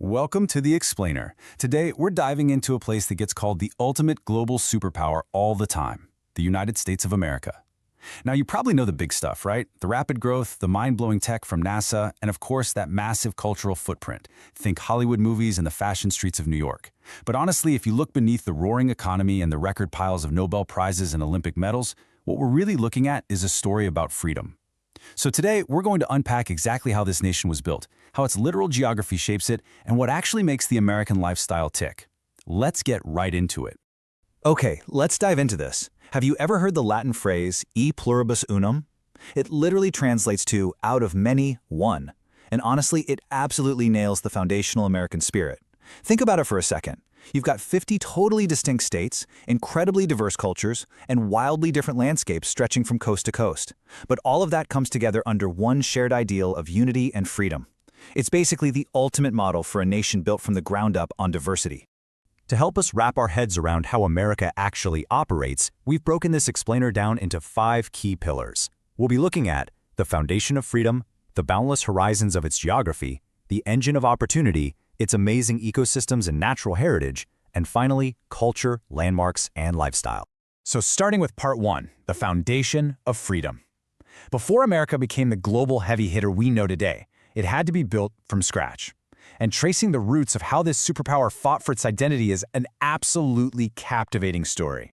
Welcome to The Explainer. Today, we're diving into a place that gets called the ultimate global superpower all the time, the United States of America. Now, you probably know the big stuff, right? The rapid growth, the mind-blowing tech from NASA, and of course, that massive cultural footprint. Think Hollywood movies and the fashion streets of New York. But honestly, if you look beneath the roaring economy and the record piles of Nobel Prizes and Olympic medals, what we're really looking at is a story about freedom. So today, we're going to unpack exactly how this nation was built, how its literal geography shapes it, and what actually makes the American lifestyle tick. Let's get right into it. Okay, let's dive into this. Have you ever heard the Latin phrase e pluribus unum? It literally translates to out of many, one. And honestly, it absolutely nails the foundational American spirit. Think about it for a second. You've got 50 totally distinct states, incredibly diverse cultures, and wildly different landscapes stretching from coast to coast. But all of that comes together under one shared ideal of unity and freedom. It's basically the ultimate model for a nation built from the ground up on diversity. To help us wrap our heads around how America actually operates, we've broken this explainer down into 5 key pillars. We'll be looking at the foundation of freedom, the boundless horizons of its geography, the engine of opportunity, its amazing ecosystems and natural heritage, and finally, culture, landmarks, and lifestyle. So starting with part 1, the foundation of freedom. Before America became the global heavy hitter we know today, it had to be built from scratch. And tracing the roots of how this superpower fought for its identity is an absolutely captivating story.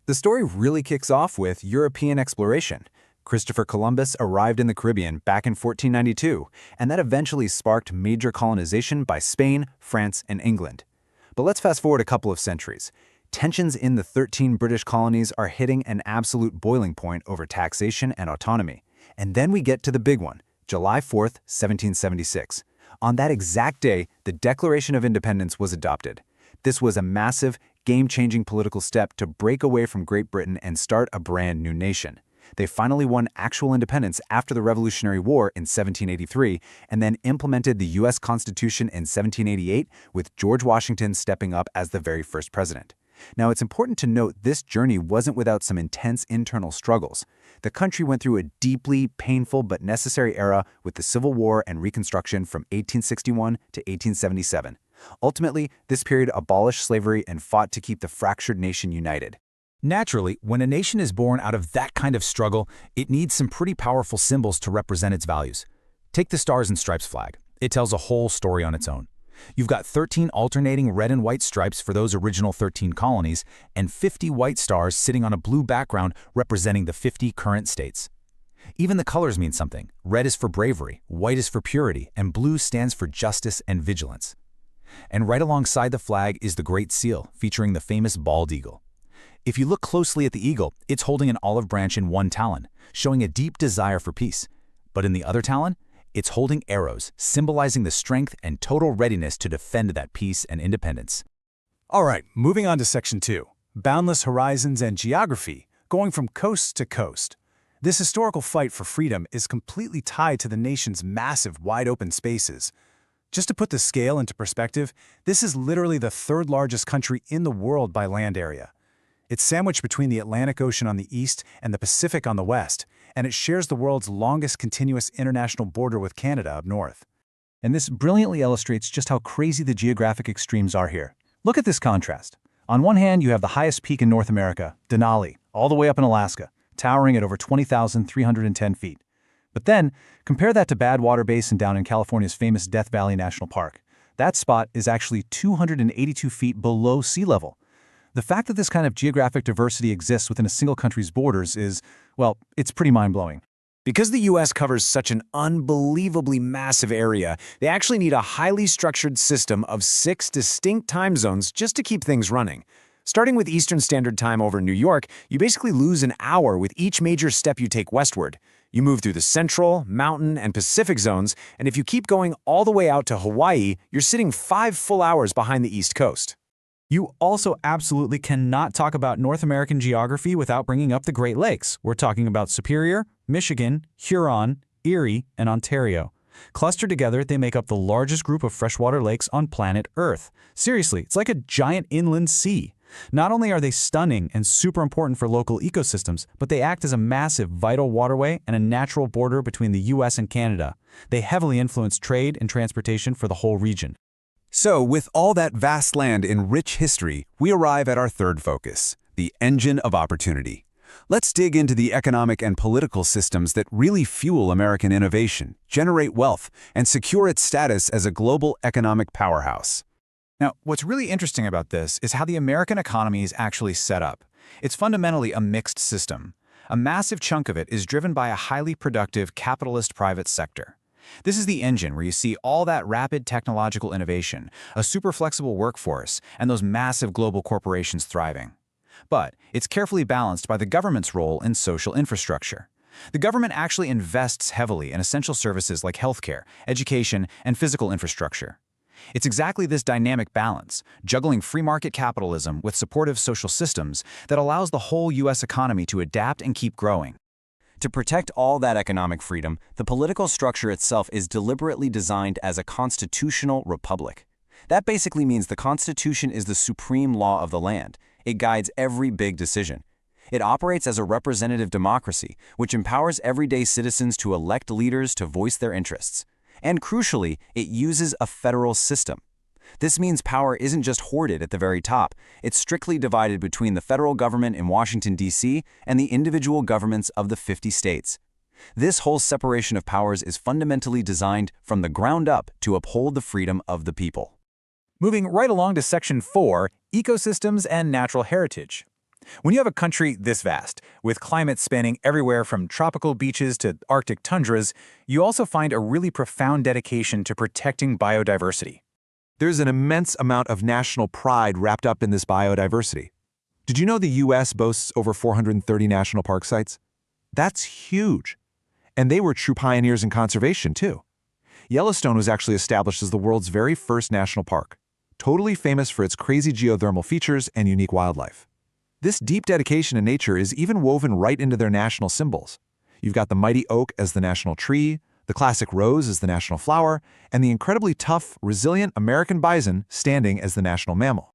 The story really kicks off with European exploration. Christopher Columbus arrived in the Caribbean back in 1492, and that eventually sparked major colonization by Spain, France, and England. But let's fast forward a couple of centuries. Tensions in the 13 British colonies are hitting an absolute boiling point over taxation and autonomy. And then we get to the big one, July 4th, 1776. On that exact day, the Declaration of Independence was adopted. This was a massive, game-changing political step to break away from Great Britain and start a brand new nation. They finally won actual independence after the Revolutionary War in 1783 and then implemented the U.S. Constitution in 1788 with George Washington stepping up as the very first president. Now, it's important to note this journey wasn't without some intense internal struggles. The country went through a deeply painful but necessary era with the Civil War and Reconstruction from 1861 to 1877. Ultimately, this period abolished slavery and fought to keep the fractured nation united. Naturally, when a nation is born out of that kind of struggle, it needs some pretty powerful symbols to represent its values. Take the Stars and Stripes flag. It tells a whole story on its own. You've got 13 alternating red and white stripes for those original 13 colonies, and 50 white stars sitting on a blue background representing the 50 current states. Even the colors mean something. Red is for bravery, white is for purity, and blue stands for justice and vigilance. And right alongside the flag is the Great Seal, featuring the famous bald eagle. If you look closely at the eagle, it's holding an olive branch in one talon, showing a deep desire for peace. But in the other talon, it's holding arrows, symbolizing the strength and total readiness to defend that peace and independence. All right, moving on to Section 2, boundless horizons and geography, going from coast to coast. This historical fight for freedom is completely tied to the nation's massive, wide-open spaces. Just to put the scale into perspective, this is literally the 3rd largest country in the world by land area. It's sandwiched between the Atlantic Ocean on the east and the Pacific on the west, and it shares the world's longest continuous international border with Canada up north. And this brilliantly illustrates just how crazy the geographic extremes are here. Look at this contrast. On one hand, you have the highest peak in North America, Denali, all the way up in Alaska, towering at over 20,310 feet. But then, compare that to Badwater Basin down in California's famous Death Valley National Park. That spot is actually 282 feet below sea level. The fact that this kind of geographic diversity exists within a single country's borders is, well, it's pretty mind-blowing. Because the U.S. covers such an unbelievably massive area, they actually need a highly structured system of 6 distinct time zones just to keep things running. Starting with Eastern Standard Time over New York, you basically lose an hour with each major step you take westward. You move through the Central, Mountain, and Pacific zones, and if you keep going all the way out to Hawaii, you're sitting 5 full hours behind the East Coast. You also absolutely cannot talk about North American geography without bringing up the Great Lakes. We're talking about Superior, Michigan, Huron, Erie, and Ontario. Clustered together, they make up the largest group of freshwater lakes on planet Earth. Seriously, it's like a giant inland sea. Not only are they stunning and super important for local ecosystems, but they act as a massive vital waterway and a natural border between the U.S. and Canada. They heavily influence trade and transportation for the whole region. So, with all that vast land and rich history, we arrive at our third focus, the engine of opportunity. Let's dig into the economic and political systems that really fuel American innovation, generate wealth, and secure its status as a global economic powerhouse. Now, what's really interesting about this is how the American economy is actually set up. It's fundamentally a mixed system. A massive chunk of it is driven by a highly productive capitalist private sector. This is the engine where you see all that rapid technological innovation, a super flexible workforce, and those massive global corporations thriving. But it's carefully balanced by the government's role in social infrastructure. The government actually invests heavily in essential services like healthcare, education, and physical infrastructure. It's exactly this dynamic balance, juggling free market capitalism with supportive social systems, that allows the whole U.S. economy to adapt and keep growing. To protect all that economic freedom, the political structure itself is deliberately designed as a constitutional republic. That basically means the Constitution is the supreme law of the land. It guides every big decision. It operates as a representative democracy, which empowers everyday citizens to elect leaders to voice their interests. And crucially, it uses a federal system. This means power isn't just hoarded at the very top, it's strictly divided between the federal government in Washington, D.C. and the individual governments of the 50 states. This whole separation of powers is fundamentally designed from the ground up to uphold the freedom of the people. Moving right along to Section 4, Ecosystems and Natural Heritage. When you have a country this vast, with climates spanning everywhere from tropical beaches to Arctic tundras, you also find a really profound dedication to protecting biodiversity. There's an immense amount of national pride wrapped up in this biodiversity. Did you know the U.S. boasts over 430 national park sites? That's huge. And they were true pioneers in conservation, too. Yellowstone was actually established as the world's very first national park, totally famous for its crazy geothermal features and unique wildlife. This deep dedication to nature is even woven right into their national symbols. You've got the mighty oak as the national tree, the classic rose as the national flower, and the incredibly tough, resilient American bison standing as the national mammal.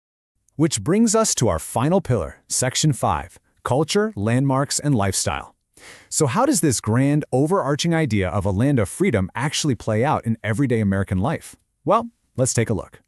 Which brings us to our final pillar, Section 5, Culture, Landmarks, and Lifestyle. So how does this grand, overarching idea of a land of freedom actually play out in everyday American life? Well, let's take a look.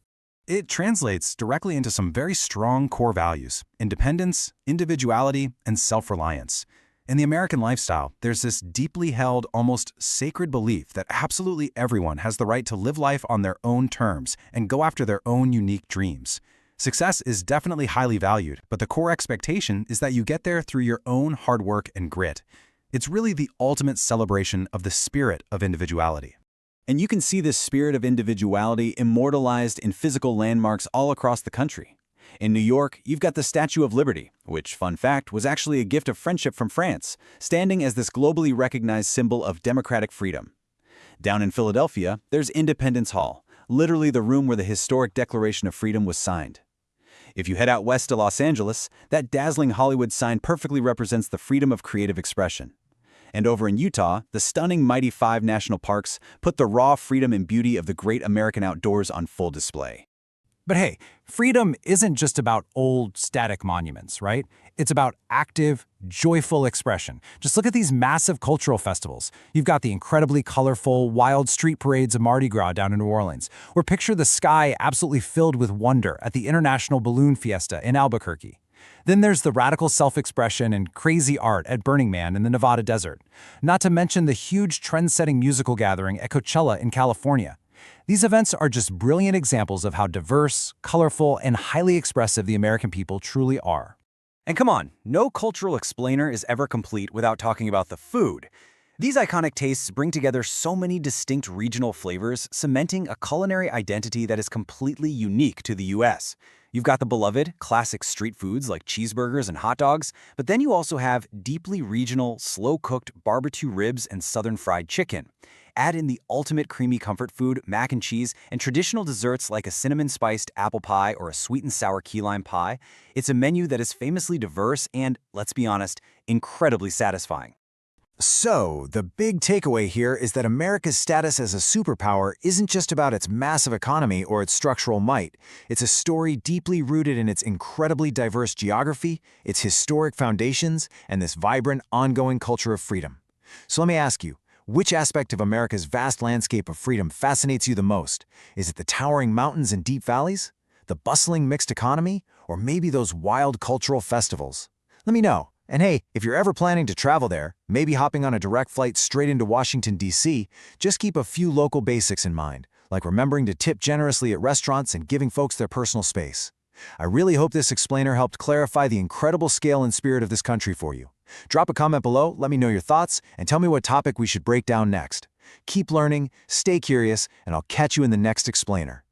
It translates directly into some very strong core values: independence, individuality, and self-reliance. In the American lifestyle, there's this deeply held, almost sacred belief that absolutely everyone has the right to live life on their own terms and go after their own unique dreams. Success is definitely highly valued, but the core expectation is that you get there through your own hard work and grit. It's really the ultimate celebration of the spirit of individuality. And you can see this spirit of individuality immortalized in physical landmarks all across the country. In New York, you've got the Statue of Liberty, which, fun fact, was actually a gift of friendship from France, standing as this globally recognized symbol of democratic freedom. Down in Philadelphia, there's Independence Hall, literally the room where the historic Declaration of Freedom was signed. If you head out west to Los Angeles, that dazzling Hollywood sign perfectly represents the freedom of creative expression. And over in Utah, the stunning Mighty 5 national parks put the raw freedom and beauty of the great American outdoors on full display. But hey, freedom isn't just about old, static monuments, right? It's about active, joyful expression. Just look at these massive cultural festivals. You've got the incredibly colorful, wild street parades of Mardi Gras down in New Orleans, or picture the sky absolutely filled with wonder at the International Balloon Fiesta in Albuquerque. Then there's the radical self-expression and crazy art at Burning Man in the Nevada desert. Not to mention the huge trend-setting musical gathering at Coachella in California. These events are just brilliant examples of how diverse, colorful, and highly expressive the American people truly are. And come on, no cultural explainer is ever complete without talking about the food. These iconic tastes bring together so many distinct regional flavors, cementing a culinary identity that is completely unique to the U.S. You've got the beloved, classic street foods like cheeseburgers and hot dogs, but then you also have deeply regional, slow-cooked barbecue ribs and southern fried chicken. Add in the ultimate creamy comfort food, mac and cheese, and traditional desserts like a cinnamon-spiced apple pie or a sweet and sour key lime pie. It's a menu that is famously diverse and, let's be honest, incredibly satisfying. So, the big takeaway here is that America's status as a superpower isn't just about its massive economy or its structural might. It's a story deeply rooted in its incredibly diverse geography, its historic foundations, and this vibrant, ongoing culture of freedom. So let me ask you, Which aspect of America's vast landscape of freedom fascinates you the most? Is it the towering mountains and deep valleys? The bustling mixed economy? Or maybe those wild cultural festivals? Let me know. And hey, if you're ever planning to travel there, maybe hopping on a direct flight straight into Washington, D.C., just keep a few local basics in mind, like remembering to tip generously at restaurants and giving folks their personal space. I really hope this explainer helped clarify the incredible scale and spirit of this country for you. Drop a comment below, let me know your thoughts, and tell me what topic we should break down next. Keep learning, stay curious, and I'll catch you in the next explainer.